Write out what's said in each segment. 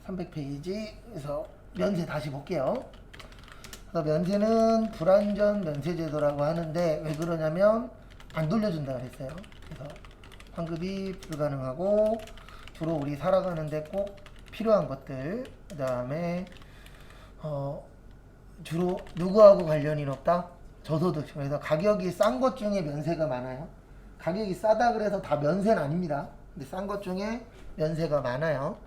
300페이지에서 면세 다시 볼게요. 그래서 면세는 불완전 면세제도라고 하는데 왜 그러냐면 안 돌려준다 그랬어요. 그래서 환급이 불가능하고 주로 우리 살아가는데 꼭 필요한 것들, 그 다음에 주로 누구하고 관련이 높다? 저소득층. 그래서 가격이 싼 것 중에 면세가 많아요. 가격이 싸다 그래서 다 면세는 아닙니다. 근데 싼 것 중에 면세가 많아요.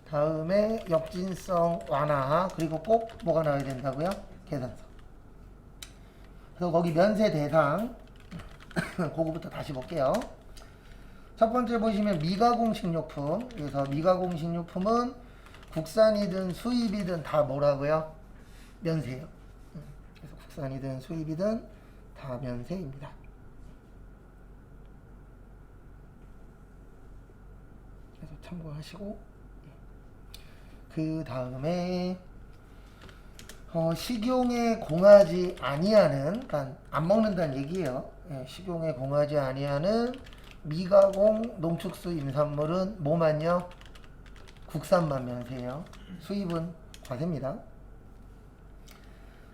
다음에 역진성 완화, 그리고 꼭 뭐가 나와야 된다고요? 계산서. 그래서 거기 면세 대상 그거부터 다시 볼게요. 첫 번째 보시면 미가공 식료품. 그래서 미가공 식료품은 국산이든 수입이든 다 뭐라고요? 면세예요. 그래서 국산이든 수입이든 다 면세입니다. 그래서 참고하시고, 그 다음에 식용에 공하지 아니하는, 그러니까 안 먹는다는 얘기예요. 식용에 공하지 아니하는 미가공 농축수 임산물은 뭐만요? 국산만 면세예요. 수입은 과세입니다.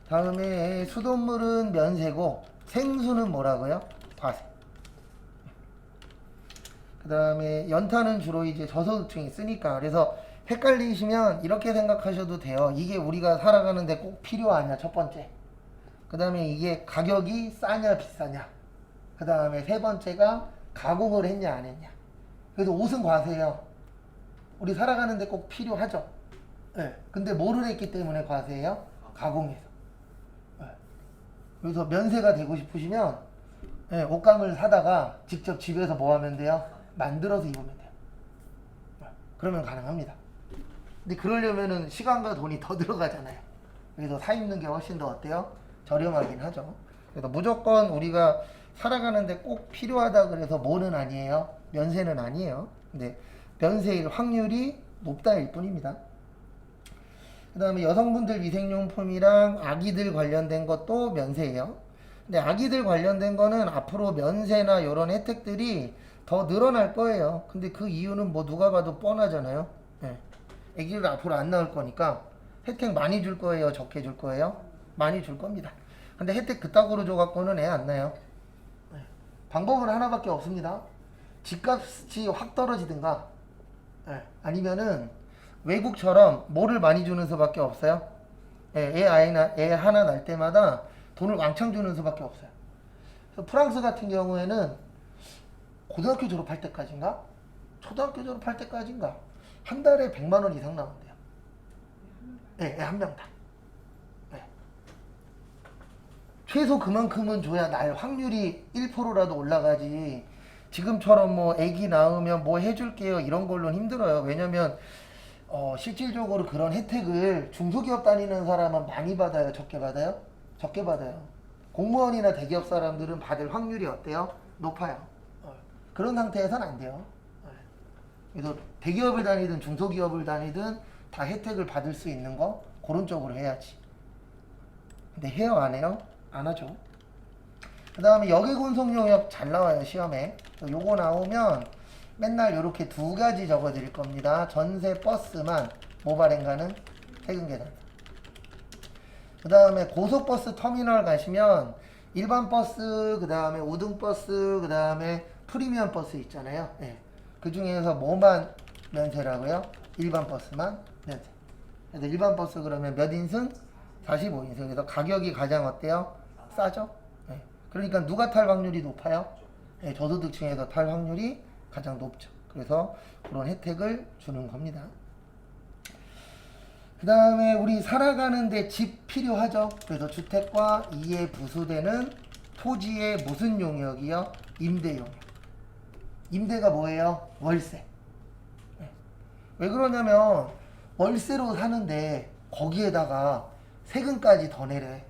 다음에 수돗물은 면세고 생수는 뭐라고요? 과세. 그 다음에 연탄은 주로 이제 저소득층이 쓰니까, 그래서 헷갈리시면 이렇게 생각하셔도 돼요. 이게 우리가 살아가는데 꼭 필요하냐, 첫 번째. 그 다음에 이게 가격이 싸냐 비싸냐. 그 다음에 세 번째가 가공을 했냐 안 했냐. 그래서 옷은 과세예요. 우리 살아가는데 꼭 필요하죠. 네. 근데 뭐를 했기 때문에 과세예요? 가공해서. 네. 그래서 면세가 되고 싶으시면 옷감을 사다가 직접 집에서 뭐 하면 돼요? 만들어서 입으면 돼요. 네. 그러면 가능합니다. 근데 그러려면은 시간과 돈이 더 들어가잖아요. 그래서 사 입는 게 훨씬 더 어때요? 저렴하긴 하죠. 그래서 무조건 우리가 살아가는데 꼭 필요하다 그래서 뭐는 아니에요? 면세는 아니에요. 근데 면세일 확률이 높다일 뿐입니다. 그 다음에 여성분들 위생용품이랑 아기들 관련된 것도 면세예요. 근데 아기들 관련된 거는 앞으로 면세나 이런 혜택들이 더 늘어날 거예요. 근데 그 이유는 뭐 누가 봐도 뻔하잖아요. 네. 아기들 앞으로 안 나올 거니까 혜택 많이 줄 거예요? 적게 줄 거예요? 많이 줄 겁니다. 근데 혜택 그따구로 줘갖고는 애 안 나요. 네. 방법은 하나밖에 없습니다. 집값이 확 떨어지든가, 네. 아니면은 외국처럼 뭐를 많이 주는 수밖에 없어요. 애 하나 날 때마다 돈을 왕창 주는 수밖에 없어요. 그래서 프랑스 같은 경우에는 고등학교 졸업할 때까지인가? 초등학교 졸업할 때까지인가? 한 달에 100만 원 이상 나온대요. 애 한 명당. 네. 최소 그만큼은 줘야 날 확률이 1%라도 올라가지. 지금처럼 뭐 애기 낳으면 뭐 해줄게요 이런 걸로는 힘들어요. 왜냐면 실질적으로 그런 혜택을 중소기업 다니는 사람은 많이 받아요? 적게 받아요? 적게 받아요. 공무원이나 대기업 사람들은 받을 확률이 어때요? 높아요. 그런 상태에서는 안 돼요. 그래서 대기업을 다니든 중소기업을 다니든 다 혜택을 받을 수 있는 거 그런 쪽으로 해야지. 근데 해요 안 해요? 안 하죠. 그 다음에 역외군속용역 잘 나와요 시험에. 요거 나오면 맨날 이렇게 두 가지 적어 드릴 겁니다. 전세 버스만 모발행가는 세금 계산. 그 다음에 고속버스 터미널 가시면 일반 버스, 그 다음에 우등버스, 그 다음에 프리미엄 버스 있잖아요. 네. 그 중에서 뭐만 면세라고요? 일반 버스만 면세. 그래서 일반 버스 그러면 몇 인승? 45인승. 그래서 가격이 가장 어때요? 싸죠? 네. 그러니까 누가 탈 확률이 높아요? 네, 저소득층에서 탈 확률이 가장 높죠. 그래서 그런 혜택을 주는 겁니다. 그 다음에 우리 살아가는데 집 필요하죠. 그래서 주택과 이에 부수되는 토지의 무슨 용역이요? 임대 용역. 임대가 뭐예요? 월세. 네. 왜 그러냐면 월세로 사는데 거기에다가 세금까지 더 내래.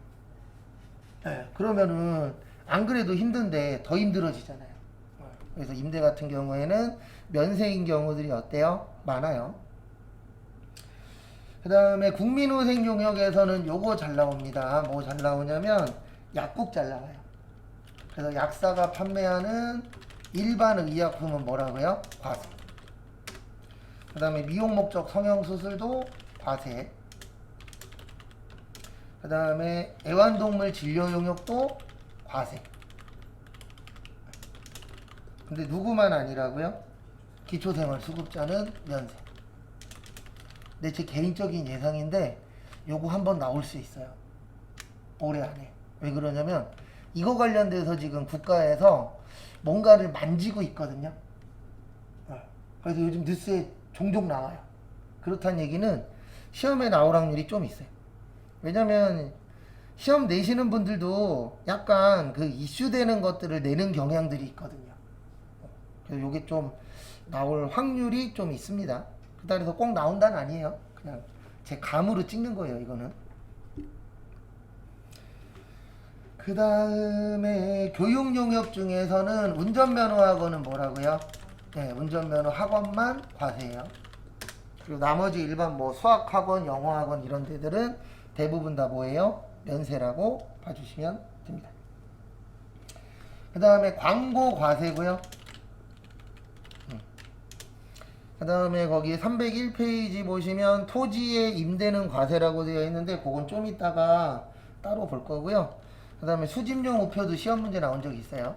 네. 그러면은 안 그래도 힘든데 더 힘들어지잖아요. 그래서 임대 같은 경우에는 면세인 경우들이 어때요? 많아요. 그 다음에 국민후생용역에서는 요거 잘 나옵니다. 뭐 잘 나오냐면 약국 잘 나와요. 그래서 약사가 판매하는 일반 의약품은 뭐라고요? 과세. 그 다음에 미용 목적 성형수술도 과세. 그 다음에 애완동물 진료 용역도 과세. 근데 누구만 아니라고요? 기초생활수급자는 면세. 근데 제 개인적인 예상인데 요거 한번 나올 수 있어요. 올해 안에. 왜 그러냐면 이거 관련돼서 지금 국가에서 뭔가를 만지고 있거든요. 그래서 요즘 뉴스에 종종 나와요. 그렇다는 얘기는 시험에 나올 확률이 좀 있어요. 왜냐면 시험 내시는 분들도 약간 그 이슈되는 것들을 내는 경향들이 있거든요. 그래서 요게 좀 나올 확률이 좀 있습니다. 그래서 꼭 나온다는 아니에요. 그냥 제 감으로 찍는 거예요, 이거는. 그 다음에 교육 용역 중에서는 운전면허 학원은 뭐라고요? 네, 운전면허 학원만 과세예요. 그리고 나머지 일반 뭐 수학학원, 영어학원 이런 데들은 대부분 다 뭐예요? 면세라고 봐주시면 됩니다. 그 다음에 광고 과세고요. 그 다음에 거기 301페이지 보시면 토지의 임대는 과세라고 되어 있는데 그건 좀 이따가 따로 볼 거고요. 그 다음에 수집용 우표도 시험 문제 나온 적이 있어요.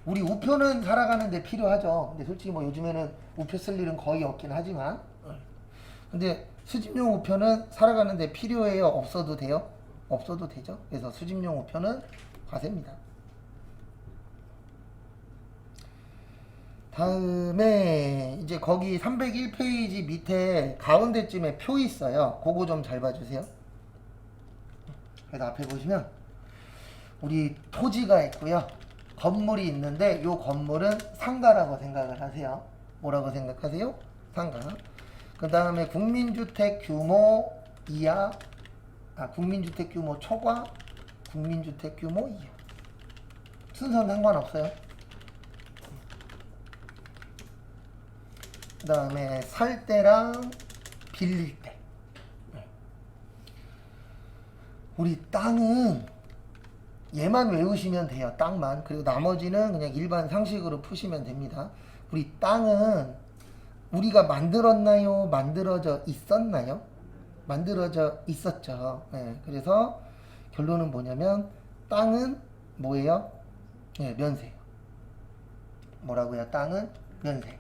우리 우표는 살아가는데 필요하죠. 근데 솔직히 뭐 요즘에는 우표 쓸 일은 거의 없긴 하지만, 근데 수집용 우표는 살아가는데 필요해요? 없어도 돼요? 없어도 되죠. 그래서 수집용 우표는 과세입니다. 다음에 이제 거기 301페이지 밑에 가운데쯤에 표 있어요. 그거 좀 잘 봐주세요. 그래서 앞에 보시면 우리 토지가 있고요. 건물이 있는데 이 건물은 상가라고 생각을 하세요. 뭐라고 생각하세요? 상가. 그 다음에 국민주택 규모 이하, 국민주택 규모 초과, 국민주택 규모 이하. 순서는 상관없어요. 그 다음에 살 때랑 빌릴 때. 우리 땅은 얘만 외우시면 돼요. 땅만. 그리고 나머지는 그냥 일반 상식으로 푸시면 됩니다. 우리 땅은 우리가 만들었나요? 만들어져 있었나요? 만들어져 있었죠. 네, 그래서 결론은 뭐냐면 땅은 뭐예요? 네, 면세예요. 뭐라고요? 땅은 면세.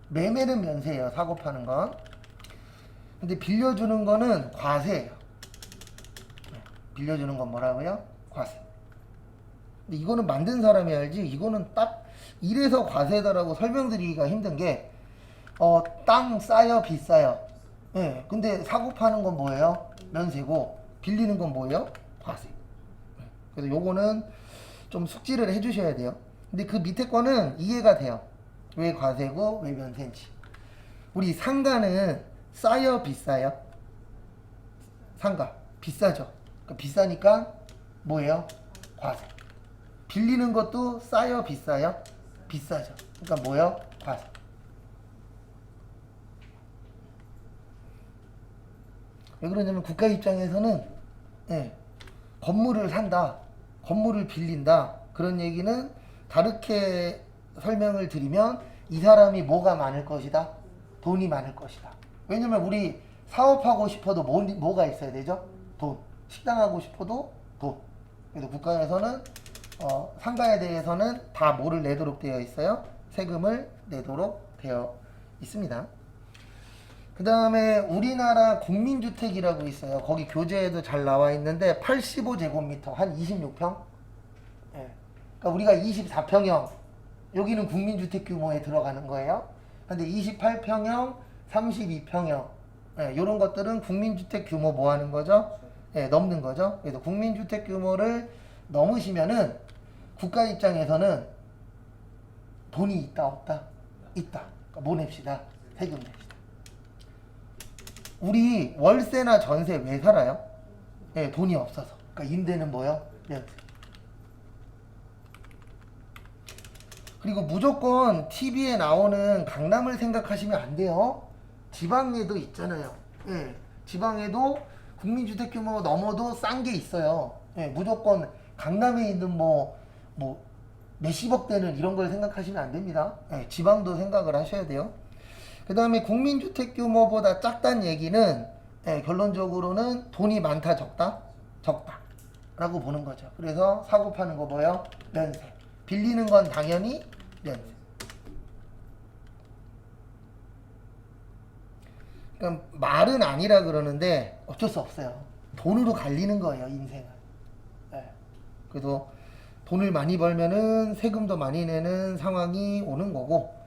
매매는 면세예요. 사고 파는 건. 근데 빌려주는 거는 과세예요. 네, 빌려주는 건 뭐라고요? 과세. 근데 이거는 만든 사람이 알지, 이거는 딱 이래서 과세다라고 설명드리기가 힘든 게, 땅 싸요, 비싸요? 예. 근데 사고 파는 건 뭐예요? 면세고, 빌리는 건 뭐예요? 과세. 그래서 요거는 좀 숙지를 해주셔야 돼요. 근데 그 밑에 거는 이해가 돼요. 왜 과세고, 왜 면세인지. 우리 상가는 싸요, 비싸요? 상가. 비싸죠. 그러니까 비싸니까 뭐예요? 과세. 빌리는 것도 싸요, 비싸요? 비싸죠. 그러니까 뭐요? 과세. 왜 그러냐면 국가 입장에서는 건물을 산다, 건물을 빌린다, 그런 얘기는 다르게 설명을 드리면 이 사람이 뭐가 많을 것이다? 돈이 많을 것이다. 왜냐면 우리 사업하고 싶어도 뭐가 있어야 되죠? 돈. 식당 하고 싶어도 돈. 그래서 국가에서는 상가에 대해서는 다 뭐를 내도록 되어 있어요? 세금을 내도록 되어 있습니다. 그 다음에 우리나라 국민주택이라고 있어요. 거기 교재에도 잘 나와 있는데 85제곱미터, 한 26평? 예. 그러니까 우리가 24평형, 여기는 국민주택 규모에 들어가는 거예요. 근데 28평형, 32평형, 이런 것들은 국민주택 규모 뭐 하는 거죠? 넘는 거죠. 그래서 국민주택 규모를 넘으시면은 국가 입장에서는 돈이 있다, 없다? 있다. 그러니까 뭐 냅시다? 세금 냅시다. 우리 월세나 전세 왜 살아요? 돈이 없어서. 그러니까 임대는 뭐요? 면세. 그리고 무조건 TV에 나오는 강남을 생각하시면 안 돼요. 지방에도 있잖아요. 지방에도 국민주택 규모 넘어도 싼 게 있어요. 무조건 강남에 있는 뭐 몇십억 대는 이런 걸 생각하시면 안 됩니다. 지방도 생각을 하셔야 돼요. 그 다음에 국민주택 규모보다 작다는 얘기는 결론적으로는 돈이 많다 적다? 적다 라고 보는 거죠. 그래서 사고 파는 거 뭐예요? 면세. 빌리는 건 당연히 면세. 그럼 말은 아니라 그러는데 어쩔 수 없어요. 돈으로 갈리는 거예요, 인생은. 네. 그래서 돈을 많이 벌면은 세금도 많이 내는 상황이 오는 거고,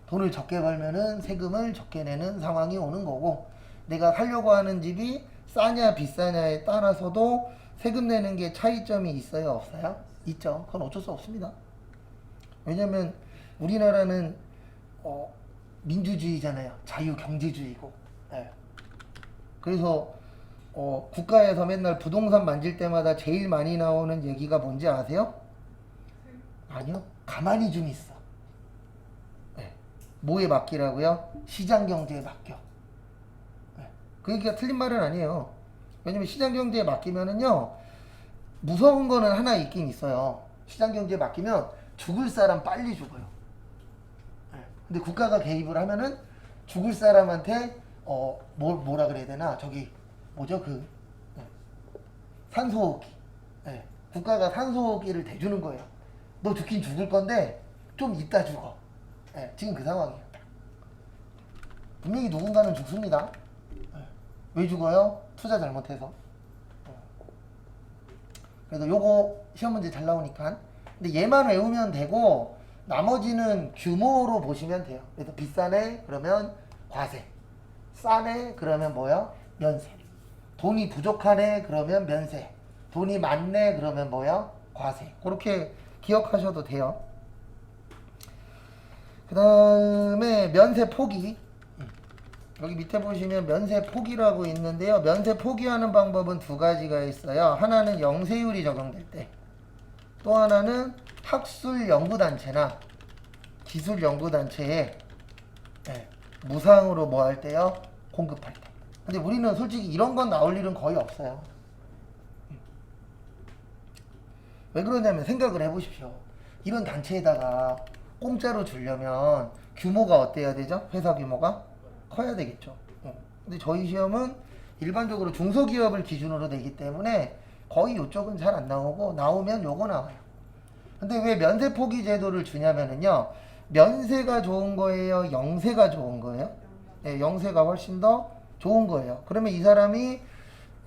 돈을 적게 벌면은 세금을 적게 내는 상황이 오는 거고, 내가 살려고 하는 집이 싸냐 비싸냐에 따라서도 세금 내는 게 차이점이 있어요, 없어요? 있죠. 그건 어쩔 수 없습니다. 왜냐면 우리나라는 민주주의잖아요. 자유경제주의고. 예. 그래서 국가에서 맨날 부동산 만질 때마다 제일 많이 나오는 얘기가 뭔지 아세요? 아니요. 가만히 좀 있어. 예. 뭐에 맡기라고요? 시장경제에 맡겨. 예. 그 얘기가 틀린 말은 아니에요. 왜냐면 시장경제에 맡기면은요, 무서운 거는 하나 있긴 있어요. 시장경제에 맡기면 죽을 사람 빨리 죽어요. 예. 근데 국가가 개입을 하면은 죽을 사람한테 뭐라 그래야 되나? 저기 뭐죠? 산소호흡기. 예. 국가가 산소호흡기를 대주는 거예요. 너 죽긴 죽을 건데 좀 이따 죽어. 예. 지금 그 상황이에요. 분명히 누군가는 죽습니다. 예. 왜 죽어요? 투자 잘못해서. 그래서 요거 시험 문제 잘 나오니까. 근데 얘만 외우면 되고 나머지는 규모로 보시면 돼요. 그래서 비싸네 그러면 과세, 싸네 그러면 뭐야? 면세. 돈이 부족하네 그러면 면세, 돈이 많네 그러면 뭐야? 과세. 그렇게 기억하셔도 돼요. 그 다음에 면세 포기. 여기 밑에 보시면 면세 포기라고 있는데요. 면세 포기하는 방법은 두 가지가 있어요. 하나는 영세율이 적용될 때, 또 하나는 학술연구단체나 기술연구단체에 무상으로 뭐 할 때요? 공급할 때. 근데 우리는 솔직히 이런 건 나올 일은 거의 없어요. 왜 그러냐면 생각을 해보십시오. 이런 단체에다가 공짜로 주려면 규모가 어때야 되죠? 회사 규모가 커야 되겠죠. 근데 저희 시험은 일반적으로 중소기업을 기준으로 되기 때문에 거의 이쪽은 잘 안 나오고, 나오면 요거 나와요. 근데 왜 면세 포기 제도를 주냐면은요, 면세가 좋은 거예요? 영세가 좋은 거예요? 네, 영세가 훨씬 더 좋은 거예요. 그러면 이 사람이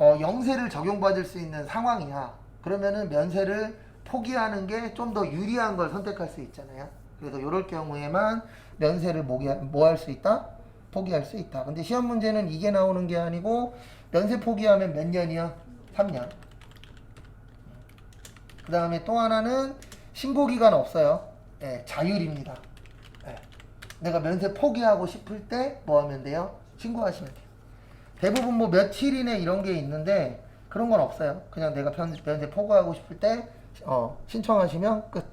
영세를 적용받을 수 있는 상황이야. 그러면은 면세를 포기하는 게 좀 더 유리한 걸 선택할 수 있잖아요. 그래서 이럴 경우에만 면세를 뭐 할 수 있다? 포기할 수 있다. 근데 시험 문제는 이게 나오는 게 아니고, 면세 포기하면 몇 년이야? 3년. 그 다음에 또 하나는 신고기간 없어요. 네, 자율입니다. 네. 내가 면세 포기하고 싶을 때 뭐 하면 돼요? 신고하시면 돼요. 대부분 뭐 며칠 이내 이런 게 있는데 그런 건 없어요. 그냥 내가 면세 포기하고 싶을 때 신청하시면 끝.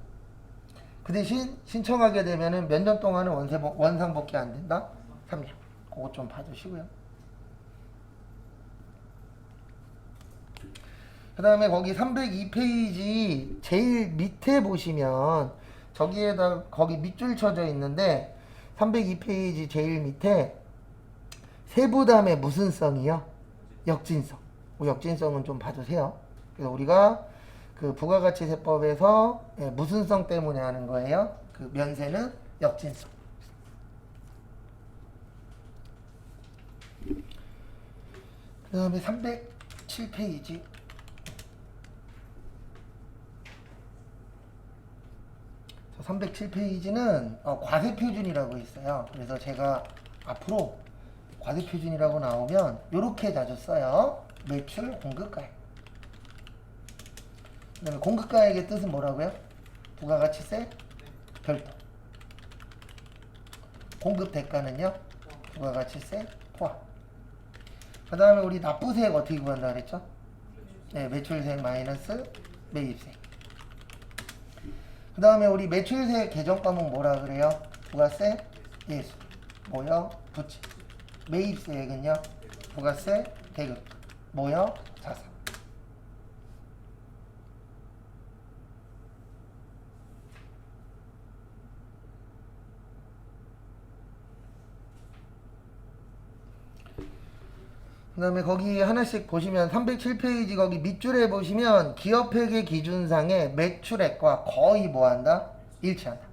그 대신 신청하게 되면은 몇 년 동안은 원상복귀 안 된다? 3년. 그거 좀 봐주시고요. 그 다음에 거기 302페이지 제일 밑에 보시면 저기에다 거기 밑줄 쳐져 있는데, 302페이지 제일 밑에 세부담의 무슨 성이요? 역진성. 역진성은 좀 봐주세요. 그래서 우리가 그 부가가치세법에서 무슨 성 때문에 하는 거예요? 그 면세는 역진성. 그 다음에 307페이지. 저 307페이지는 과세표준이라고 있어요. 그래서 제가 앞으로 과세표준이라고 나오면 이렇게 자주 써요. 매출 공급가액. 그 다음에 공급가액의 뜻은 뭐라고요? 부가가치세 별도. 공급 대가는요? 부가가치세 포함. 그 다음에 우리 납부세액 어떻게 구한다 그랬죠? 네, 매출세액 마이너스 매입세액. 그 다음에 우리 매출세액 개정 과목 뭐라 그래요? 부가세 예수. 뭐요? 부채. 매입세액은요? 부가세 대급. 뭐요? 자산. 그 다음에 거기 하나씩 보시면 307페이지 거기 밑줄에 보시면 기업회계 기준상의 매출액과 거의 뭐한다? 일치한다.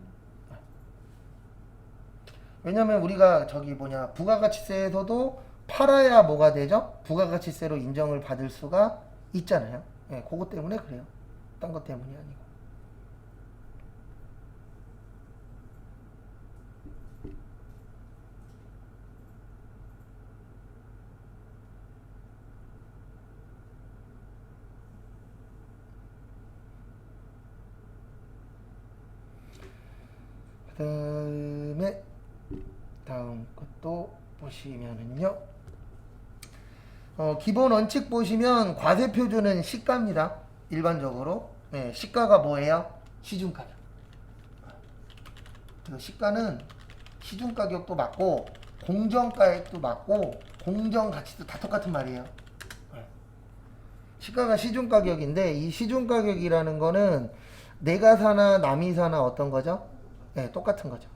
왜냐면 우리가 저기 부가가치세에서도 팔아야 뭐가 되죠? 부가가치세로 인정을 받을 수가 있잖아요. 예, 그것 때문에 그래요. 딴 것 때문이 아니고. 그 다음에 다음 것도 보시면은요. 기본 원칙 보시면 과세표준은 시가입니다. 일반적으로. 네, 시가가 뭐예요? 시중가격. 시가는 시중가격도 맞고 공정가액도 맞고 공정가치도 다 똑같은 말이에요. 네. 시가가 시중가격인데 이 시중가격이라는 거는 내가 사나 남이 사나 어떤 거죠? 네, 똑같은 거죠.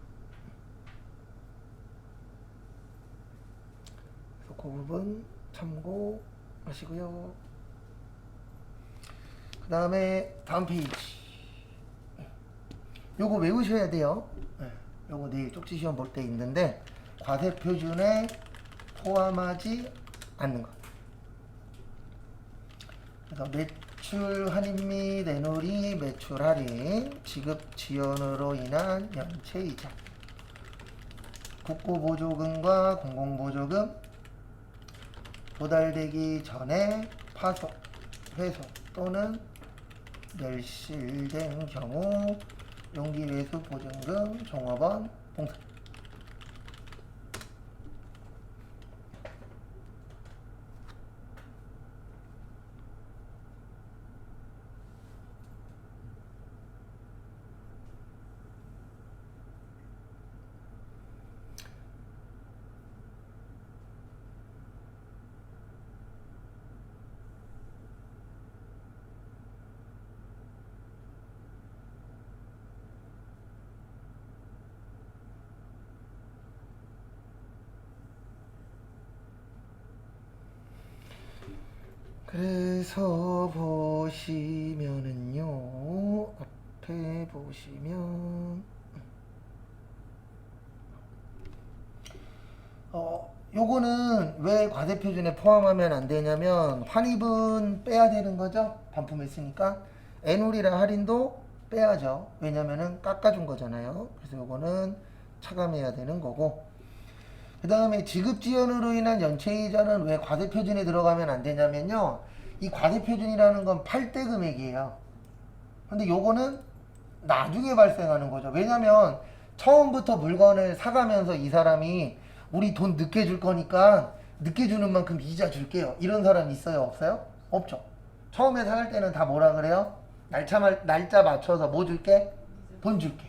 그래서 그 부분 참고하시고요. 그 다음에 다음 페이지. 요거 외우셔야 돼요. 요거 내일 쪽지 시험 볼 때 있는데 과세 표준에 포함하지 않는 것. 그래서 매출 할인 및 애놀이 매출 할인, 지급 지연으로 인한 연체이자, 국고보조금과 공공보조금, 도달되기 전에 파손, 회수 또는 멸실된 경우 용기회수 보증금, 종업원, 봉사. 그래서 보시면은요, 앞에 보시면 요거는 왜 과세표준에 포함하면 안 되냐면 환입은 빼야 되는 거죠. 반품했으니까. 애놀이랑 할인도 빼야죠. 왜냐면은 깎아준 거잖아요. 그래서 요거는 차감해야 되는 거고. 그 다음에 지급지연으로 인한 연체이자는 왜 과세표준에 들어가면 안 되냐면요. 이 과세표준이라는 건 팔 때 금액이에요. 근데 요거는 나중에 발생하는 거죠. 왜냐면 처음부터 물건을 사가면서 이 사람이 우리 돈 늦게 줄 거니까 늦게 주는 만큼 이자 줄게요. 이런 사람 있어요? 없어요? 없죠. 처음에 사갈 때는 다 뭐라 그래요? 날짜 맞춰서 뭐 줄게? 돈 줄게.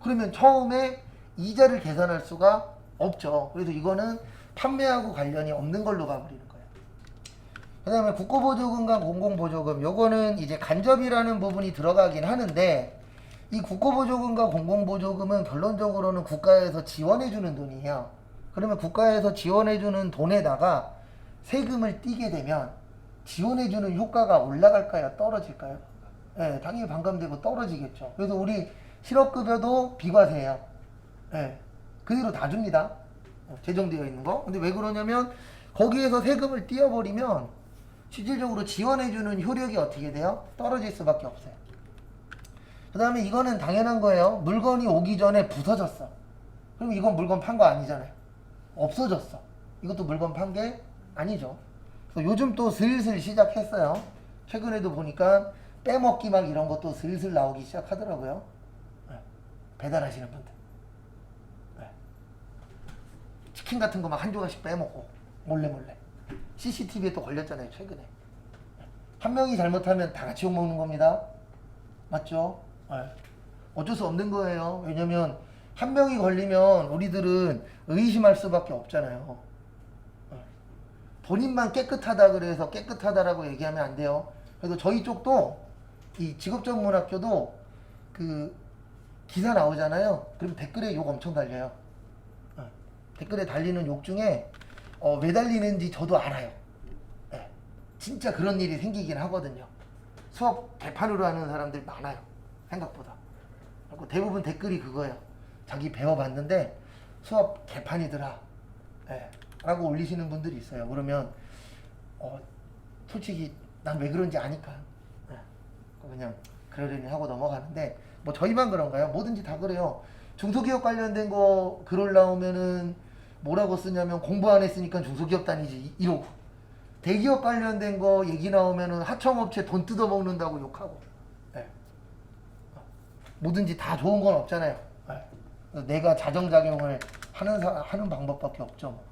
그러면 처음에 이자를 계산할 수가 없죠. 그래서 이거는 판매하고 관련이 없는 걸로 가버리는 거예요. 그 다음에 국고보조금과 공공보조금, 요거는 이제 간접이라는 부분이 들어가긴 하는데, 이 국고보조금과 공공보조금은 결론적으로는 국가에서 지원해주는 돈이에요. 그러면 국가에서 지원해주는 돈에다가 세금을 떼게 되면 지원해주는 효과가 올라갈까요? 떨어질까요? 네, 당연히 반감되고 떨어지겠죠. 그래서 우리 실업급여도 비과세예요. 네, 그대로 다 줍니다. 제정되어 있는 거. 근데 왜 그러냐면 거기에서 세금을 띄어버리면 실질적으로 지원해주는 효력이 어떻게 돼요? 떨어질 수밖에 없어요. 그 다음에 이거는 당연한 거예요. 물건이 오기 전에 부서졌어. 그럼 이건 물건 판 거 아니잖아요. 없어졌어. 이것도 물건 판 게 아니죠. 그래서 요즘 또 슬슬 시작했어요. 최근에도 보니까 빼먹기 막 이런 것도 슬슬 나오기 시작하더라고요. 배달하시는 분들. 치킨 같은 거 막 한 조각씩 빼먹고 몰래 CCTV에 또 걸렸잖아요. 최근에. 한 명이 잘못하면 다 같이 욕먹는 겁니다. 맞죠? 어쩔 수 없는 거예요. 왜냐면 한 명이 걸리면 우리들은 의심할 수밖에 없잖아요. 본인만 깨끗하다 그래서 깨끗하다라고 얘기하면 안 돼요. 그래서 저희 쪽도 이 직업전문학교도 그 기사 나오잖아요. 그럼 댓글에 욕 엄청 달려요. 댓글에 달리는 욕 중에 왜 달리는지 저도 알아요. 진짜 그런 일이 생기긴 하거든요. 수업 개판으로 하는 사람들 많아요. 생각보다. 그리고 대부분 댓글이 그거예요. 자기 배워봤는데 수업 개판이더라. 예, 라고 올리시는 분들이 있어요. 그러면 솔직히 난 왜 그런지 아니까 그냥 그러려니 하고 넘어가는데, 뭐 저희만 그런가요? 뭐든지 다 그래요. 중소기업 관련된 거 글 올라오면은 뭐라고 쓰냐면 공부 안 했으니까 중소기업 다니지 이러고, 대기업 관련된 거 얘기 나오면은 하청업체 돈 뜯어먹는다고 욕하고. 네. 뭐든지 다 좋은 건 없잖아요. 네. 내가 자정작용을 하는 방법밖에 없죠. 뭐.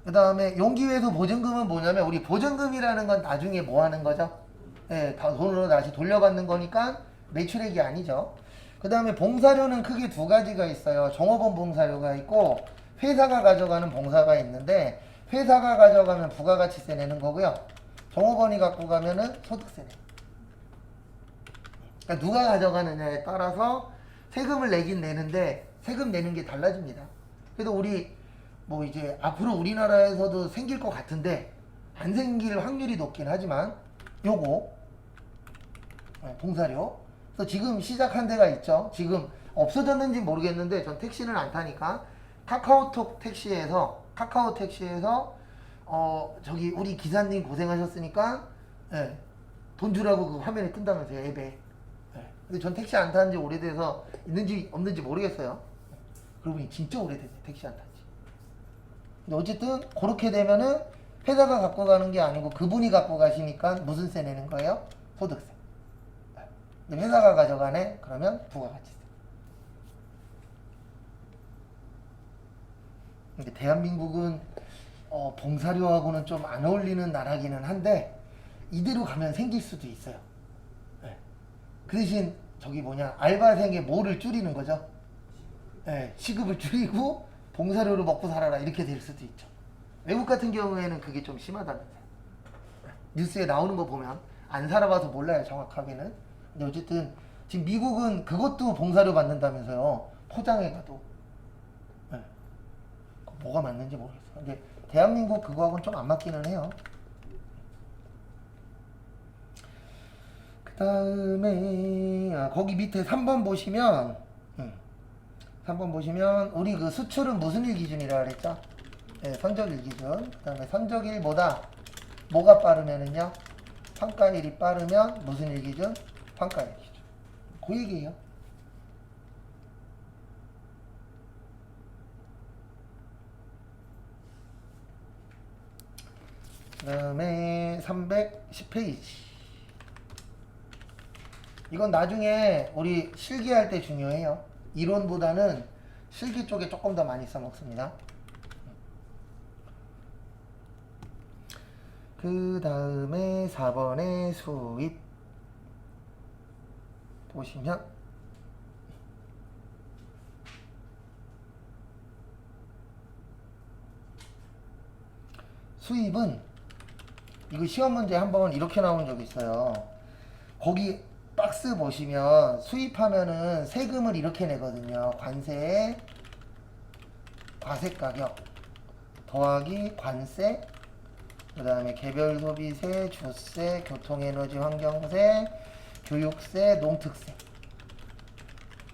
그 다음에 용기회수 보증금은 뭐냐면, 우리 보증금이라는 건 나중에 뭐 하는 거죠? 예, 다 돈으로 다시 돌려받는 거니까 매출액이 아니죠. 그 다음에 봉사료는 크게 두 가지가 있어요. 종업원 봉사료가 있고 회사가 가져가는 봉사가 있는데, 회사가 가져가면 부가가치세 내는 거고요. 종업원이 갖고 가면은 소득세 내는. 그러니까 누가 가져가느냐에 따라서 세금을 내긴 내는데 세금 내는 게 달라집니다. 그래서 우리 뭐 이제 앞으로 우리나라에서도 생길 것 같은데 안 생길 확률이 높긴 하지만 요거 봉사료. 그래서 지금 시작한 데가 있죠. 지금 없어졌는지 모르겠는데 전 택시는 안 타니까 카카오 택시에서 저기 우리 기사님 고생하셨으니까 예, 돈 주라고 그 화면에 뜬다면서요, 앱에. 예. 근데 전 택시 안 타는 지 오래돼서 있는지 없는지 모르겠어요. 그러고 보니 진짜 오래됐네, 택시 안 탄 지. 근데 어쨌든 그렇게 되면은 회사가 갖고 가는 게 아니고 그분이 갖고 가시니까 무슨 세 내는 거예요? 소득세. 근데 회사가 가져가네? 그러면 부가가치세. 근데 대한민국은 봉사료하고는 좀 안 어울리는 나라기는 한데 이대로 가면 생길 수도 있어요. 네. 그 대신 저기 알바생의 뭐를 줄이는 거죠? 네, 시급을 줄이고 봉사료로 먹고 살아라 이렇게 될 수도 있죠. 외국 같은 경우에는 그게 좀 심하다면서요. 뉴스에 나오는 거 보면 안 살아봐서 몰라요, 정확하게는. 근데 어쨌든 지금 미국은 그것도 봉사료 받는다면서요, 포장해 가도. 네. 뭐가 맞는지 모르겠어요. 근데 대한민국 그거하고는 좀 안 맞기는 해요. 그 다음에 거기 밑에 3번 보시면 3번 보시면 우리 그 수출은 무슨 일 기준이라 그랬죠? 네, 선적일 기준. 그 다음에 선적일보다 뭐가 빠르면은요? 평가일이 빠르면 무슨 일 기준? 평가일 기준. 그 얘기예요. 그 다음에 310페이지. 이건 나중에 우리 실기할 때 중요해요. 이론보다는 실기 쪽에 조금 더 많이 써먹습니다. 그 다음에 4번의 수입 보시면 수입은 이거 시험 문제 한번 이렇게 나온 적이 있어요. 거기 박스 보시면 수입하면은 세금을 이렇게 내거든요. 관세에 과세가격 더하기 관세, 그 다음에 개별 소비세, 주세, 교통에너지 환경세, 교육세, 농특세,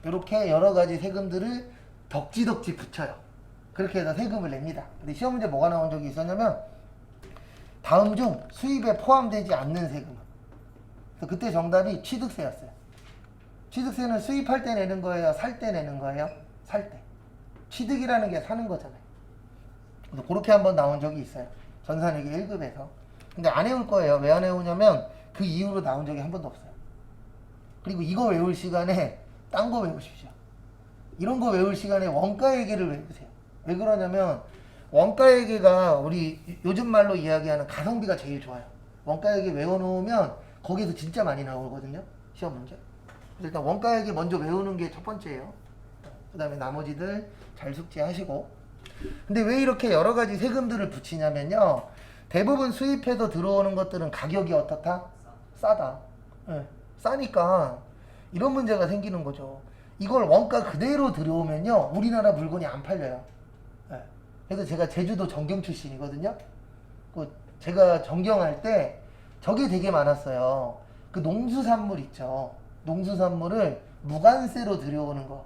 이렇게 여러가지 세금들을 덕지덕지 붙여요. 그렇게 해서 세금을 냅니다. 근데 시험 문제 뭐가 나온 적이 있었냐면 다음 중 수입에 포함되지 않는 세금은, 그래서 그때 정답이 취득세였어요. 취득세는 수입할 때 내는 거예요? 살 때 내는 거예요? 살 때. 취득이라는 게 사는 거잖아요. 그래서 그렇게 한번 나온 적이 있어요. 전산회계 1급에서. 근데 안 외울 거예요. 왜 안 외우냐면 그 이후로 나온 적이 한 번도 없어요. 그리고 이거 외울 시간에 딴 거 외우십시오. 이런 거 외울 시간에 원가회계를 외우세요. 왜 그러냐면 원가회계가 우리 요즘 말로 이야기하는 가성비가 제일 좋아요. 원가회계 외워놓으면 거기에서 진짜 많이 나오거든요, 시험 문제. 일단 원가회계 먼저 외우는 게 첫 번째예요. 그 다음에 나머지들 잘 숙지하시고. 근데 왜 이렇게 여러 가지 세금들을 붙이냐면요, 대부분 수입해서 들어오는 것들은 가격이 어떻다? 싸다. 네. 싸니까 이런 문제가 생기는 거죠. 이걸 원가 그대로 들어오면요, 우리나라 물건이 안 팔려요. 네. 그래서 제가 제주도 전경 출신이거든요. 그 제가 전경할 때 저게 되게 많았어요. 그 농수산물 있죠. 농수산물을 무관세로 들여오는 거.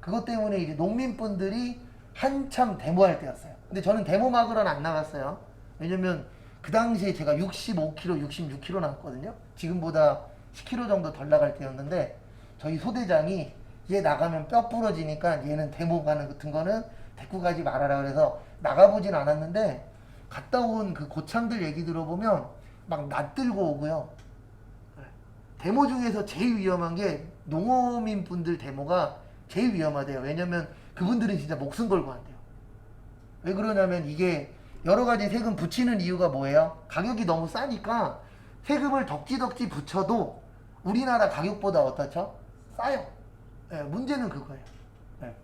그것 때문에 이제 농민분들이 한참 데모할 때였어요. 근데 저는 데모 막으러는 안 나갔어요. 왜냐면 그 당시에 제가 65kg, 66kg 나왔거든요. 지금보다 10kg 정도 덜 나갈 때였는데 저희 소대장이 얘 나가면 뼈 부러지니까 얘는 데모 가는 같은 거는 데리고 가지 말아라 그래서 나가보진 않았는데 갔다 온 그 고참들 얘기 들어보면 막 낯들고 오고요. 데모 중에서 제일 위험한 게 농어민 분들 데모가 제일 위험하대요. 왜냐면 그분들은 진짜 목숨 걸고 한대요. 왜 그러냐면 이게 여러 가지 세금 붙이는 이유가 뭐예요? 가격이 너무 싸니까 세금을 덕지덕지 붙여도 우리나라 가격보다 어떻죠? 싸요. 네, 문제는 그거예요. 네.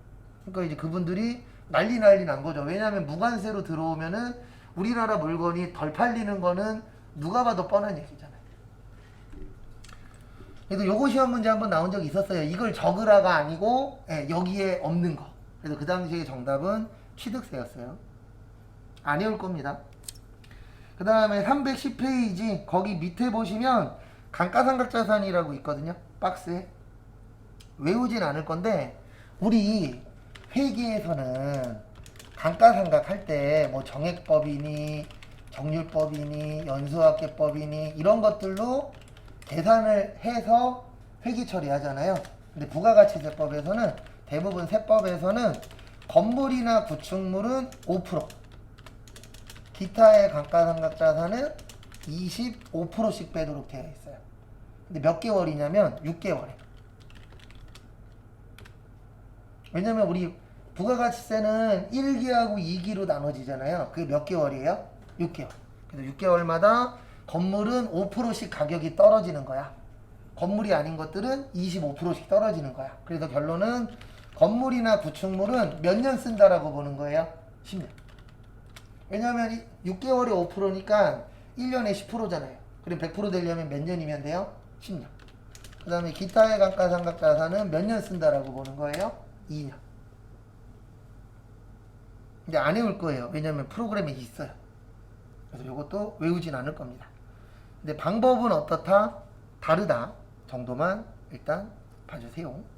그러니까 이제 그분들이 난리 난 거죠. 왜냐하면 무관세로 들어오면은 우리나라 물건이 덜 팔리는 거는 누가 봐도 뻔한 얘기잖아요. 그래서 요거 시험 문제 한번 나온 적이 있었어요. 이걸 적으라가 아니고 여기에 없는 거. 그래서 그 당시에 정답은 취득세였어요. 안 외울 겁니다. 그 다음에 310페이지 거기 밑에 보시면 감가상각자산이라고 있거든요. 박스에. 외우진 않을 건데 우리 회계에서는 감가상각 할 때 뭐 정액법이니 정률법이니 연수학계법이니 이런 것들로 계산을 해서 회계 처리하잖아요. 근데 부가가치세법에서는 대부분 세법에서는 건물이나 구축물은 5%, 기타의 감가상각자산은 25%씩 빼도록 되어 있어요. 근데 몇 개월이냐면 6개월에. 왜냐면 우리 부가가치세는 1기하고 2기로 나눠지잖아요. 그게 몇 개월이에요? 6개월. 그래서 6개월마다 건물은 5%씩 가격이 떨어지는 거야. 건물이 아닌 것들은 25%씩 떨어지는 거야. 그래서 결론은 건물이나 구축물은 몇 년 쓴다라고 보는 거예요? 10년. 왜냐하면 6개월에 5%니까 1년에 10%잖아요. 그럼 100% 되려면 몇 년이면 돼요? 10년. 그 다음에 기타의 감가상각자산은 몇 년 쓴다라고 보는 거예요? 2년. 근데 안 외울 거예요. 왜냐면 프로그램이 있어요. 그래서 이것도 외우진 않을 겁니다. 근데 방법은 어떻다? 다르다 정도만 일단 봐주세요.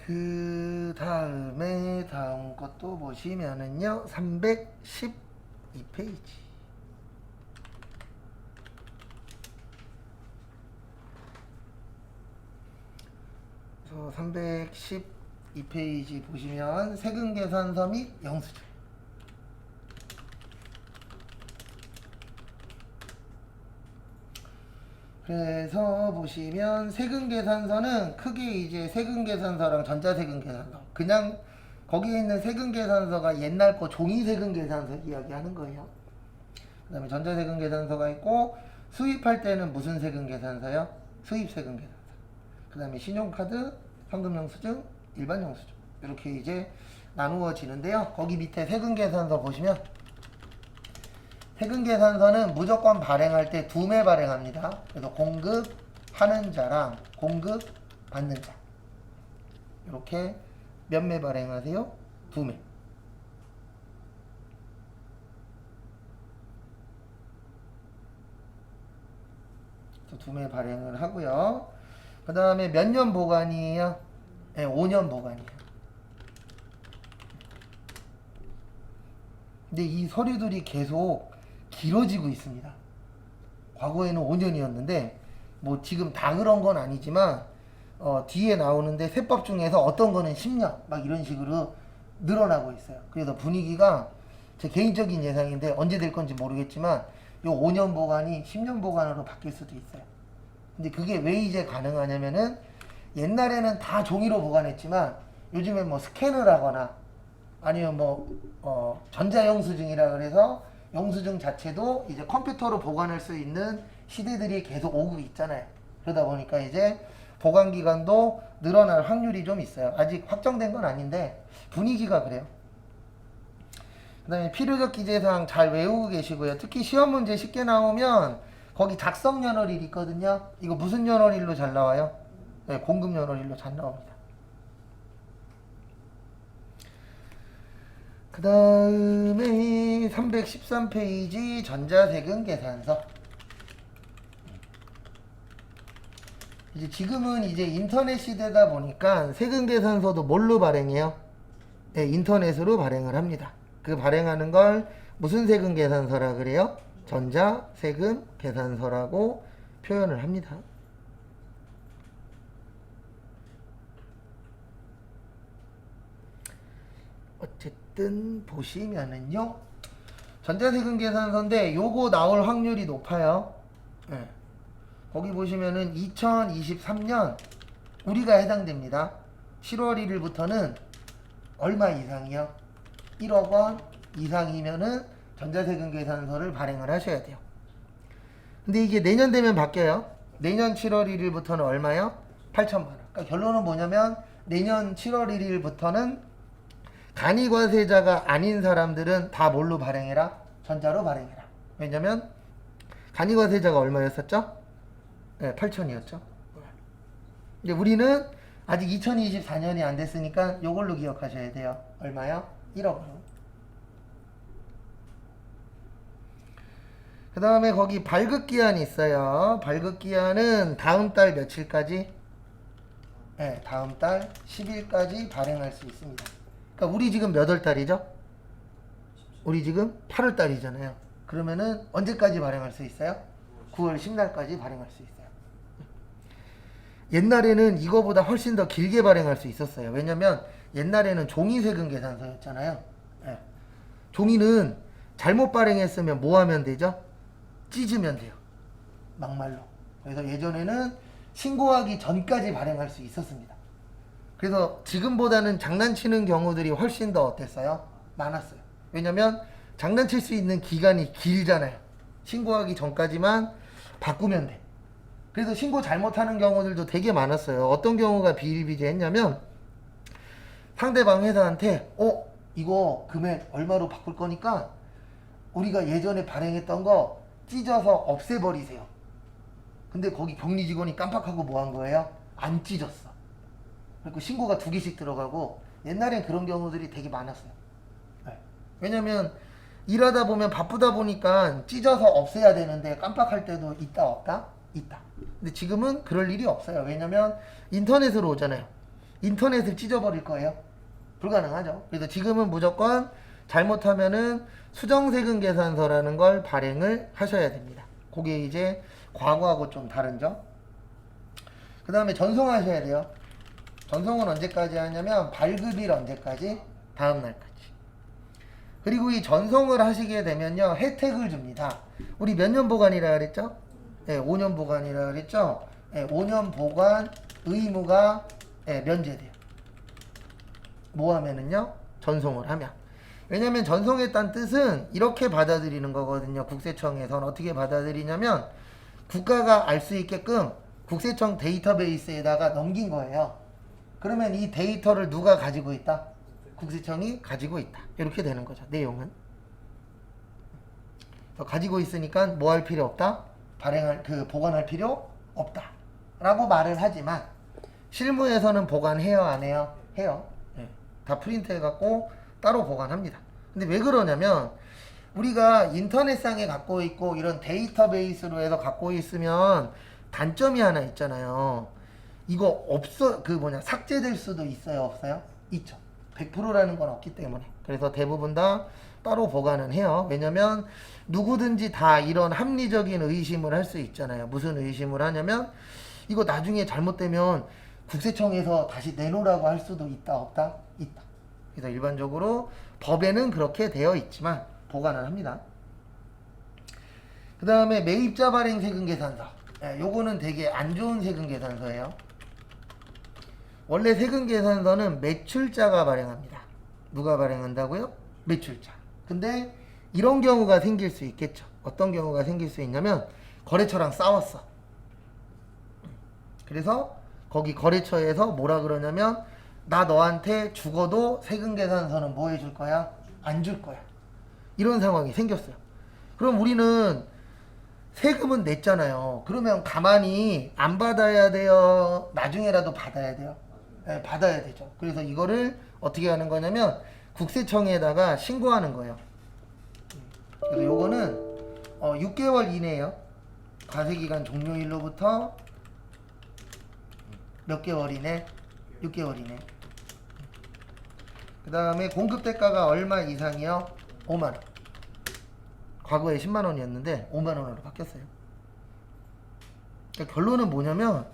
그 다음에 다음 것도 보시면은요 312페이지 그래서 312페이지 보시면 세금계산서 및 영수증. 그래서 보시면 세금계산서는 크게 이제 세금계산서랑 전자세금계산서, 그냥 거기에 있는 세금계산서가 옛날 거 종이세금계산서 이야기하는 거예요. 그 다음에 전자세금계산서가 있고, 수입할 때는 무슨 세금계산서요? 수입세금계산서. 그 다음에 신용카드, 현금영수증, 일반영수증, 이렇게 이제 나누어지는데요. 거기 밑에 세금계산서 보시면 세금계산서는 무조건 발행할 때 2매 발행합니다. 그래서 공급하는 자랑 공급받는 자, 이렇게 몇 매 발행하세요? 2매. 또 2매 발행을 하고요. 그 다음에 몇 년 보관이에요? 네, 5년 보관이에요. 근데 이 서류들이 계속 길어지고 있습니다. 과거에는 5년이었는데 뭐 지금 다 그런 건 아니지만 뒤에 나오는데 세법 중에서 어떤 거는 10년 막 이런 식으로 늘어나고 있어요. 그래서 분위기가 제 개인적인 예상인데 언제 될 건지 모르겠지만 요 5년 보관이 10년 보관으로 바뀔 수도 있어요. 근데 그게 왜 이제 가능하냐면은 옛날에는 다 종이로 보관했지만 요즘엔 뭐 스캔을 하거나 아니면 전자영수증이라 그래서 영수증 자체도 이제 컴퓨터로 보관할 수 있는 시대들이 계속 오고 있잖아요. 그러다 보니까 이제 보관 기간도 늘어날 확률이 좀 있어요. 아직 확정된 건 아닌데 분위기가 그래요. 그 다음에 필요적 기재사항 잘 외우고 계시고요. 특히 시험 문제 쉽게 나오면 거기 작성 연월일 있거든요. 이거 무슨 연월일로 잘 나와요? 네, 공급 연월일로 잘 나옵니다. 그 다음에 313페이지 전자세금 계산서. 이제 지금은 이제 인터넷 시대다 보니까 세금 계산서도 뭘로 발행해요? 네, 인터넷으로 발행을 합니다. 그 발행하는 걸 무슨 세금 계산서라 그래요? 전자세금 계산서라고 표현을 합니다. 어쨌든 보시면은요, 전자세금 계산서인데 요거 나올 확률이 높아요. 네. 거기 보시면은 2023년 우리가 해당됩니다. 7월 1일부터는 얼마 이상이요? 1억 원 이상이면은 전자세금 계산서를 발행을 하셔야 돼요. 근데 이게 내년 되면 바뀌어요. 내년 7월 1일부터는 얼마요? 8천만 원. 그러니까 결론은 뭐냐면 내년 7월 1일부터는 간이과세자가 아닌 사람들은 다 뭘로 발행해라? 전자로 발행해라. 왜냐면 간이과세자가 얼마였었죠? 네, 8천이었죠. 이제 우리는 아직 2024년이 안 됐으니까 요걸로 기억하셔야 돼요. 얼마요? 1억으로. 그 다음에 거기 발급기한이 있어요. 발급기한은 다음 달 며칠까지? 네, 다음 달 10일까지 발행할 수 있습니다. 그러니까 우리 지금 몇 월 달이죠? 우리 지금 8월 달이잖아요. 그러면은 언제까지 발행할 수 있어요? 9월 10날까지 발행할 수 있어요. 옛날에는 이거보다 훨씬 더 길게 발행할 수 있었어요. 왜냐면 옛날에는 종이세금 계산서였잖아요. 네. 종이는 잘못 발행했으면 뭐 하면 되죠? 찢으면 돼요. 막말로. 그래서 예전에는 신고하기 전까지 발행할 수 있었습니다. 그래서 지금보다는 장난치는 경우들이 훨씬 더 어땠어요? 많았어요. 왜냐면 장난칠 수 있는 기간이 길잖아요. 신고하기 전까지만 바꾸면 돼. 그래서 신고 잘못하는 경우들도 되게 많았어요. 어떤 경우가 비일비재했냐면 상대방 회사한테 이거 금액 얼마로 바꿀 거니까 우리가 예전에 발행했던 거 찢어서 없애버리세요. 근데 거기 격리 직원이 깜빡하고 뭐 한 거예요? 안 찢었어. 그리고 신고가 2개씩 들어가고 옛날엔 그런 경우들이 되게 많았어요. 네. 왜냐면 일하다 보면 바쁘다 보니까 찢어서 없애야 되는데 깜빡할 때도 있다 없다? 있다. 근데 지금은 그럴 일이 없어요. 왜냐면 인터넷으로 오잖아요. 인터넷을 찢어버릴 거예요. 불가능하죠. 그래서 지금은 무조건 잘못하면은 수정세금 계산서라는 걸 발행을 하셔야 됩니다. 그게 이제 과거하고 좀 다른 점. 그 다음에 전송하셔야 돼요. 전송은 언제까지 하냐면 발급일 언제까지? 다음 날까지. 그리고 이 전송을 하시게 되면요 혜택을 줍니다. 우리 몇 년 보관이라 그랬죠? 네, 5년 보관이라 그랬죠? 네, 5년 보관 의무가 면제돼요. 뭐 하면은요? 전송을 하면. 왜냐면 전송했다는 뜻은 이렇게 받아들이는 거거든요. 국세청에서는 어떻게 받아들이냐면 국가가 알 수 있게끔 국세청 데이터베이스에다가 넘긴 거예요. 그러면 이 데이터를 누가 가지고 있다? 국세청이 가지고 있다. 이렇게 되는 거죠. 내용은. 가지고 있으니까 뭐 할 필요 없다? 보관할 필요 없다. 라고 말을 하지만 실무에서는 보관해요, 안 해요? 해요. 네. 다 프린트해갖고 따로 보관합니다. 근데 왜 그러냐면 우리가 인터넷상에 갖고 있고 이런 데이터베이스로 해서 갖고 있으면 단점이 하나 있잖아요. 이거 삭제될 수도 있어요, 없어요? 있죠. 100%라는 건 없기 때문에. 그래서 대부분 다 따로 보관은 해요. 왜냐면 누구든지 다 이런 합리적인 의심을 할 수 있잖아요. 무슨 의심을 하냐면 이거 나중에 잘못되면 국세청에서 다시 내놓으라고 할 수도 있다, 없다? 있다. 그래서 일반적으로 법에는 그렇게 되어 있지만 보관을 합니다. 그 다음에 매입자 발행 세금 계산서. 요거는 되게 안 좋은 세금 계산서예요. 원래 세금 계산서는 매출자가 발행합니다. 누가 발행한다고요? 매출자. 근데 이런 경우가 생길 수 있겠죠. 어떤 경우가 생길 수 있냐면 거래처랑 싸웠어. 그래서 거기 거래처에서 뭐라 그러냐면 나 너한테 죽어도 세금 계산서는 뭐 해줄 거야? 안 줄 거야. 이런 상황이 생겼어요. 그럼 우리는 세금은 냈잖아요. 그러면 가만히 안 받아야 돼요? 나중에라도 받아야 돼요? 네, 받아야 되죠. 그래서 이거를 어떻게 하는 거냐면 국세청에다가 신고하는 거예요. 그래서 요거는 6개월 이내에요. 과세기간 종료일로부터 몇 개월 이내? 6개월 이내. 그 다음에 공급대가가 얼마 이상이요? 5만원. 과거에 10만원이었는데 5만원으로 바뀌었어요. 그러니까 결론은 뭐냐면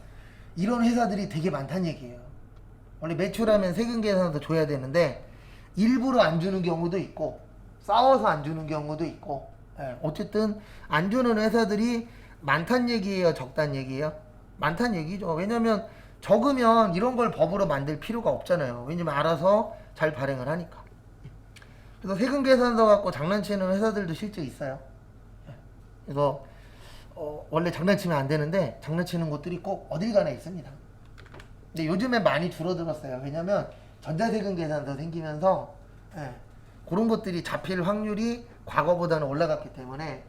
이런 회사들이 되게 많다는 얘기예요. 원래 매출하면 세금 계산서 줘야 되는데 일부러 안 주는 경우도 있고 싸워서 안 주는 경우도 있고, 어쨌든 안 주는 회사들이 많다는 얘기예요, 적다는 얘기예요? 많다는 얘기죠. 왜냐면 적으면 이런 걸 법으로 만들 필요가 없잖아요. 왜냐면 알아서 잘 발행을 하니까. 그래서 세금 계산서 갖고 장난치는 회사들도 실제 있어요. 그래서 원래 장난치면 안 되는데 장난치는 곳들이 꼭 어딜 가나 있습니다. 근데 요즘에 많이 줄어들었어요. 왜냐면 전자세금 계산서 생기면서 그런 것들이 잡힐 확률이 과거보다는 올라갔기 때문에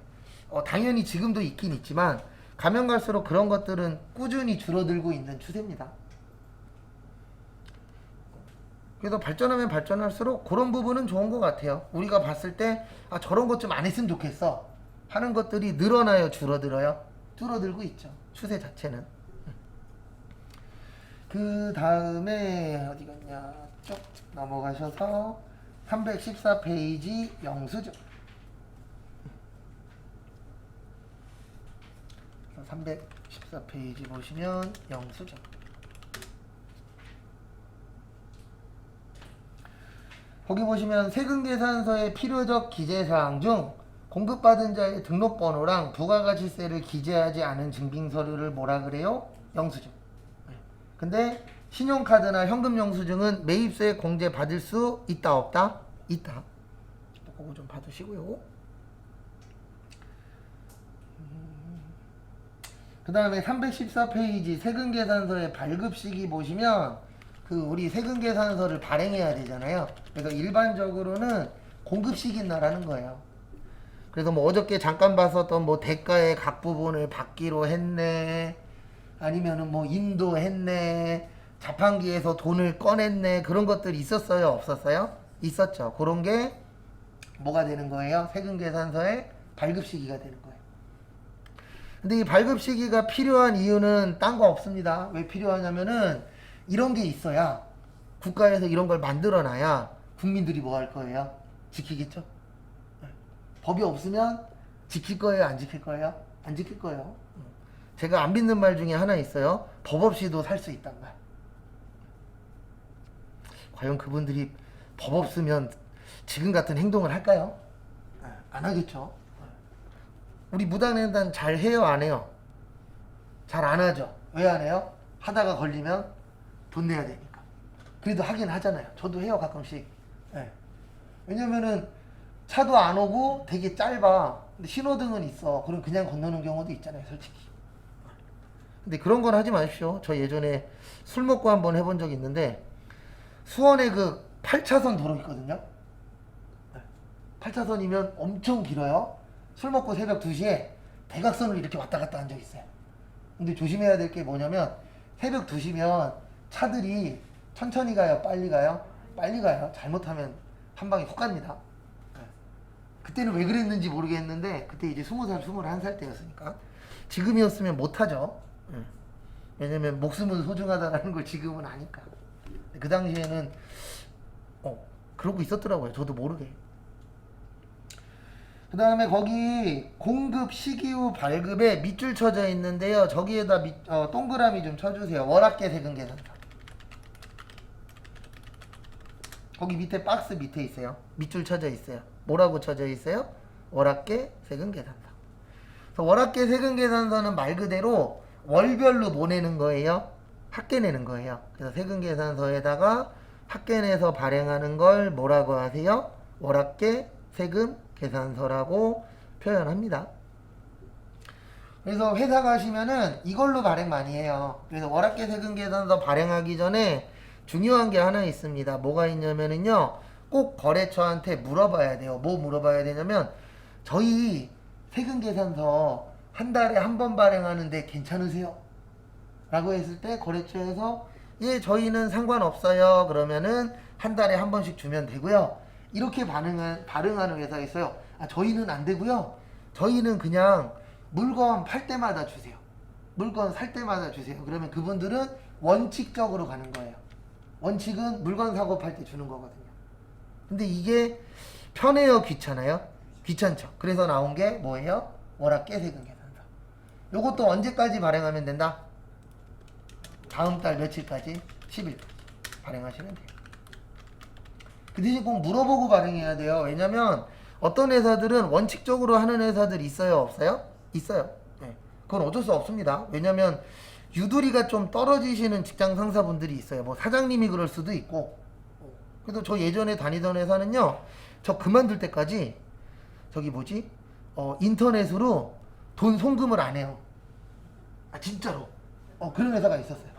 당연히 지금도 있긴 있지만 가면 갈수록 그런 것들은 꾸준히 줄어들고 있는 추세입니다. 그래서 발전하면 발전할수록 그런 부분은 좋은 것 같아요. 우리가 봤을 때 저런 것 좀 안 했으면 좋겠어 하는 것들이 늘어나요, 줄어들어요? 줄어들고 있죠. 추세 자체는. 그 다음에 어디 갔냐, 쭉 넘어가셔서 314페이지 영수증. 314페이지 보시면 영수증. 거기 보시면 세금계산서의 필요적 기재사항 중 공급받은 자의 등록번호랑 부가가치세를 기재하지 않은 증빙서류를 뭐라 그래요? 영수증. 근데 신용카드나 현금 영수증은 매입세 공제 받을 수 있다 없다? 있다. 그거 좀 받으시고요. 그 다음에 314페이지 세금계산서의 발급 시기 보시면 우리 세금계산서를 발행해야 되잖아요. 그래서 일반적으로는 공급 시기 나라는 거예요. 그래서 뭐 어저께 잠깐 봤었던 뭐 대가의 각 부분을 받기로 했네, 아니면은 뭐 인도했네, 자판기에서 돈을 꺼냈네, 그런 것들이 있었어요, 없었어요? 있었죠. 그런 게 뭐가 되는 거예요? 세금계산서의 발급 시기가 되는 거예요. 근데 이 발급 시기가 필요한 이유는 딴 거 없습니다. 왜 필요하냐면은 이런 게 있어야, 국가에서 이런 걸 만들어놔야 국민들이 뭐 할 거예요? 지키겠죠? 법이 없으면 지킬 거예요, 안 지킬 거예요? 안 지킬 거예요. 제가 안 믿는 말 중에 하나 있어요. 법 없이도 살 수 있단 말. 과연 그분들이 법 없으면 지금 같은 행동을 할까요? 안 하겠죠. 우리 무단횡단 잘 해요, 안 해요? 잘 안 하죠. 왜 안 해요? 하다가 걸리면 돈 내야 되니까. 그래도 하긴 하잖아요. 저도 해요, 가끔씩. 왜냐면은 차도 안 오고 되게 짧아. 근데 신호등은 있어. 그럼 그냥 건너는 경우도 있잖아요, 솔직히. 근데 그런 건 하지 마십시오. 저 예전에 술 먹고 한번 해본 적이 있는데 수원에 8차선 도로 있거든요. 8차선이면 엄청 길어요. 술 먹고 새벽 2시에 대각선을 이렇게 왔다 갔다 한 적이 있어요. 근데 조심해야 될 게 뭐냐면 새벽 2시면 차들이 천천히 가요, 빨리 가요? 빨리 가요. 잘못하면 한 방에 훅 갑니다. 그때는 왜 그랬는지 모르겠는데 그때 이제 20살, 21살 때였으니까. 지금이었으면 못하죠. 왜냐면 목숨은 소중하다는 걸 지금은 아니까. 그 당시에는 그러고 있었더라고요. 저도 모르게. 그 다음에 거기 공급 시기 후 발급에 밑줄 쳐져 있는데요. 저기에다 동그라미 좀 쳐주세요. 월합계 세금 계산서. 거기 밑에 박스 밑에 있어요. 밑줄 쳐져 있어요. 뭐라고 쳐져 있어요? 월합계 세금 계산서. 그래서 월합계 세금 계산서는 말 그대로 월별로 보내는 거예요. 합계 내는 거예요. 그래서 세금계산서에다가 합계 내서 발행하는 걸 뭐라고 하세요? 월합계 세금계산서라고 표현합니다. 그래서 회사 가시면은 이걸로 발행 많이 해요. 그래서 월합계 세금계산서 발행하기 전에 중요한 게 하나 있습니다. 뭐가 있냐면은요, 꼭 거래처한테 물어봐야 돼요. 뭐 물어봐야 되냐면, 저희 세금계산서 한 달에 한 번 발행하는데 괜찮으세요? 라고 했을 때 거래처에서 예, 저희는 상관없어요. 그러면은 한 달에 한 번씩 주면 되고요. 이렇게 발행하는 회사 있어요. 아, 저희는 안 되고요. 저희는 그냥 물건 팔 때마다 주세요. 물건 살 때마다 주세요. 그러면 그분들은 원칙적으로 가는 거예요. 원칙은 물건 사고 팔 때 주는 거거든요. 근데 이게 편해요, 귀찮아요? 귀찮죠. 그래서 나온 게 뭐예요? 월합계 세금계산서. 요것도 언제까지 발행하면 된다? 다음 달 며칠까지? 10일 발행하시면 돼요. 그 대신 꼭 물어보고 발행해야 돼요. 왜냐면 어떤 회사들은 원칙적으로 하는 회사들이 있어요, 없어요? 있어요. 네. 그건 어쩔 수 없습니다. 왜냐면 유두리가 좀 떨어지시는 직장 상사분들이 있어요. 뭐 사장님이 그럴 수도 있고. 그래서 저 예전에 다니던 회사는요, 저 그만둘 때까지 저기 뭐지? 인터넷으로 돈 송금을 안 해요. 아, 진짜로. 그런 회사가 있었어요.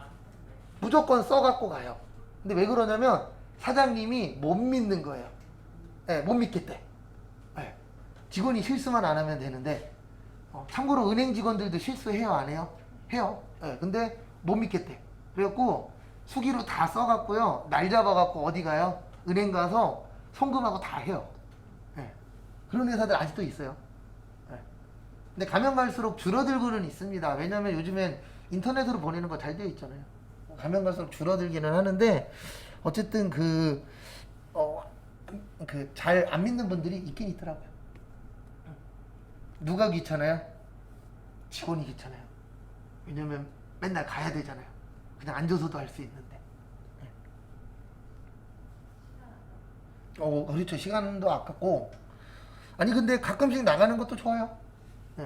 무조건 써갖고 가요. 근데 왜 그러냐면 사장님이 못 믿는 거예요. 네, 못 믿겠대. 네. 직원이 실수만 안 하면 되는데, 참고로 은행 직원들도 실수해요, 안 해요? 해요. 네, 근데 못 믿겠대. 그래갖고 수기로 다 써갖고요, 날 잡아갖고 어디 가요? 은행 가서 송금하고 다 해요. 네. 그런 회사들 아직도 있어요. 네. 근데 가면 갈수록 줄어들고는 있습니다. 왜냐면 요즘엔 인터넷으로 보내는 거 잘 되어 있잖아요. 가면 갈수록 줄어들기는 하는데, 어쨌든 잘 안 믿는 분들이 있긴 있더라고요. 누가 귀찮아요? 직원이 귀찮아요. 왜냐면 맨날 가야 되잖아요. 그냥 앉아서도 할 수 있는데. 그렇죠. 시간도 아깝고. 아니, 근데 가끔씩 나가는 것도 좋아요.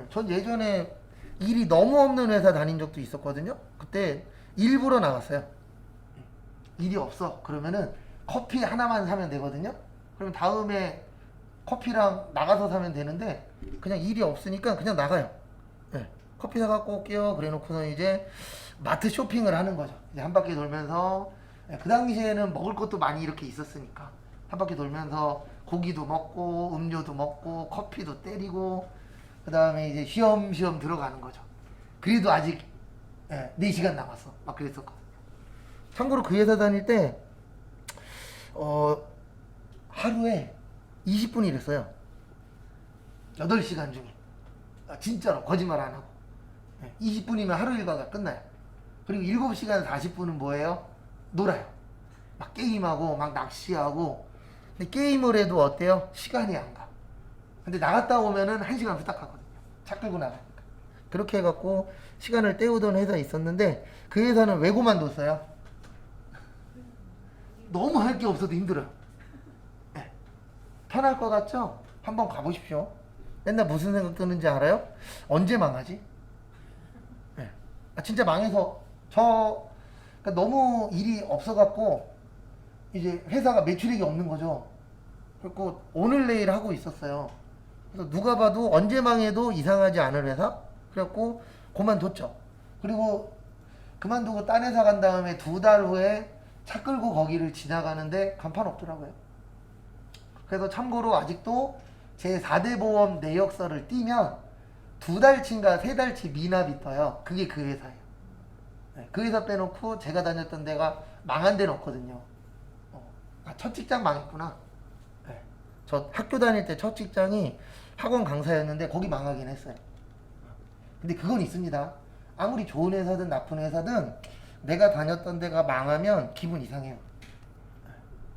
전 예전에 일이 너무 없는 회사 다닌 적도 있었거든요. 그때 일부러 나갔어요. 일이 없어. 그러면은 커피 하나만 사면 되거든요. 그럼 다음에 커피랑 나가서 사면 되는데, 그냥 일이 없으니까 그냥 나가요. 네. 커피 사갖고 올게요. 그래 놓고서 이제 마트 쇼핑을 하는 거죠. 이제 한 바퀴 돌면서, 그 당시에는 먹을 것도 많이 이렇게 있었으니까 한 바퀴 돌면서 고기도 먹고 음료도 먹고 커피도 때리고, 그 다음에 이제 쉬엄쉬엄 들어가는 거죠. 그래도 아직 4시간 남았어. 막 그랬었거든요. 참고로 그 회사 다닐 때 하루에 20분 일했어요. 8시간 중에. 진짜로 거짓말 안 하고. 20분이면 하루 일과가 끝나요. 그리고 7시간 40분은 뭐예요? 놀아요. 막 게임하고 막 낚시하고. 근데 게임을 해도 어때요? 시간이 안 가. 근데 나갔다 오면은 1시간 후딱 가거든요. 차 끌고 나가니까. 그렇게 해갖고 시간을 때우던 회사 있었는데, 그 회사는 왜 그만뒀어요? 너무 할 게 없어도 힘들어요. 네. 편할 것 같죠? 한번 가보십시오. 맨날 무슨 생각 드는지 알아요? 언제 망하지? 네. 진짜 망해서 그러니까 너무 일이 없어갖고 이제 회사가 매출액이 없는 거죠. 그리고 오늘 내일 하고 있었어요. 그래서 누가 봐도 언제 망해도 이상하지 않은 회사? 그래갖고 그만뒀죠. 그리고 그만두고 딴 회사 간 다음에 2달 후에 차 끌고 거기를 지나가는데 간판 없더라고요. 그래서 참고로 아직도 제 4대 보험 내역서를 띄면 2달치인가 3달치 미납이 떠요. 그게 그 회사예요. 네, 그 회사 빼놓고 제가 다녔던 데가 망한 데는 없거든요. 첫 직장 망했구나. 네. 저 학교 다닐 때 첫 직장이 학원 강사였는데 거기 망하긴 했어요. 근데 그건 있습니다. 아무리 좋은 회사든 나쁜 회사든 내가 다녔던 데가 망하면 기분 이상해요.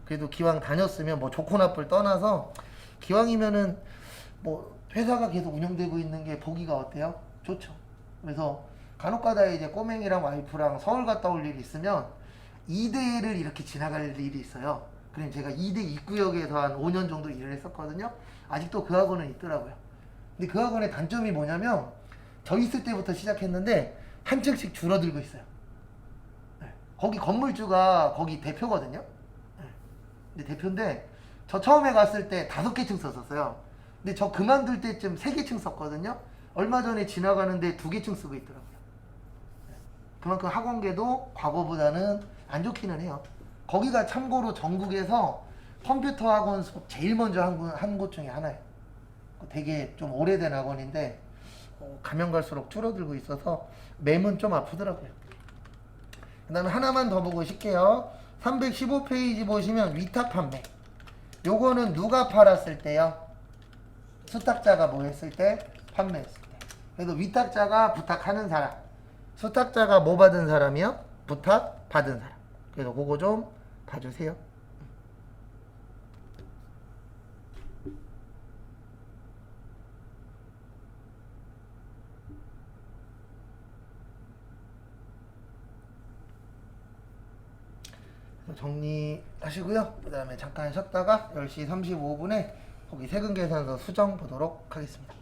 그래도 기왕 다녔으면 뭐 좋고 나쁠 떠나서 기왕이면은 뭐 회사가 계속 운영되고 있는 게 보기가 어때요? 좋죠. 그래서 간혹가다 이제 꼬맹이랑 와이프랑 서울 갔다 올 일이 있으면 2대를 이렇게 지나갈 일이 있어요. 그럼 제가 2대 입구역에서 한 5년 정도 일을 했었거든요. 아직도 그 학원은 있더라고요. 근데 그 학원의 단점이 뭐냐면 저 있을 때부터 시작했는데 한 층씩 줄어들고 있어요. 네. 거기 건물주가 거기 대표거든요. 근데 대표인데 저 처음에 갔을 때 5개 층 썼었어요. 근데 저 그만둘 때쯤 3개 층 썼거든요. 얼마 전에 지나가는데 2개 층 쓰고 있더라고요. 그만큼 학원계도 과거보다는 안 좋기는 해요. 거기가 참고로 전국에서 컴퓨터 학원 수업 제일 먼저 한 곳 중에 하나예요. 되게 좀 오래된 학원인데 가면 갈수록 줄어들고 있어서 매문 좀 아프더라고요. 그 다음에 하나만 더 보고 쉴게요. 315페이지 보시면 위탁 판매. 요거는 누가 팔았을 때요? 수탁자가 뭐 했을 때? 판매했을 때. 그래서 위탁자가 부탁하는 사람, 수탁자가 뭐 받은 사람이요? 부탁 받은 사람. 그래서 그거 좀 봐주세요. 정리하시고요. 그 다음에 잠깐 쉬었다가 10시 35분에 거기 세금계산서 수정 보도록 하겠습니다.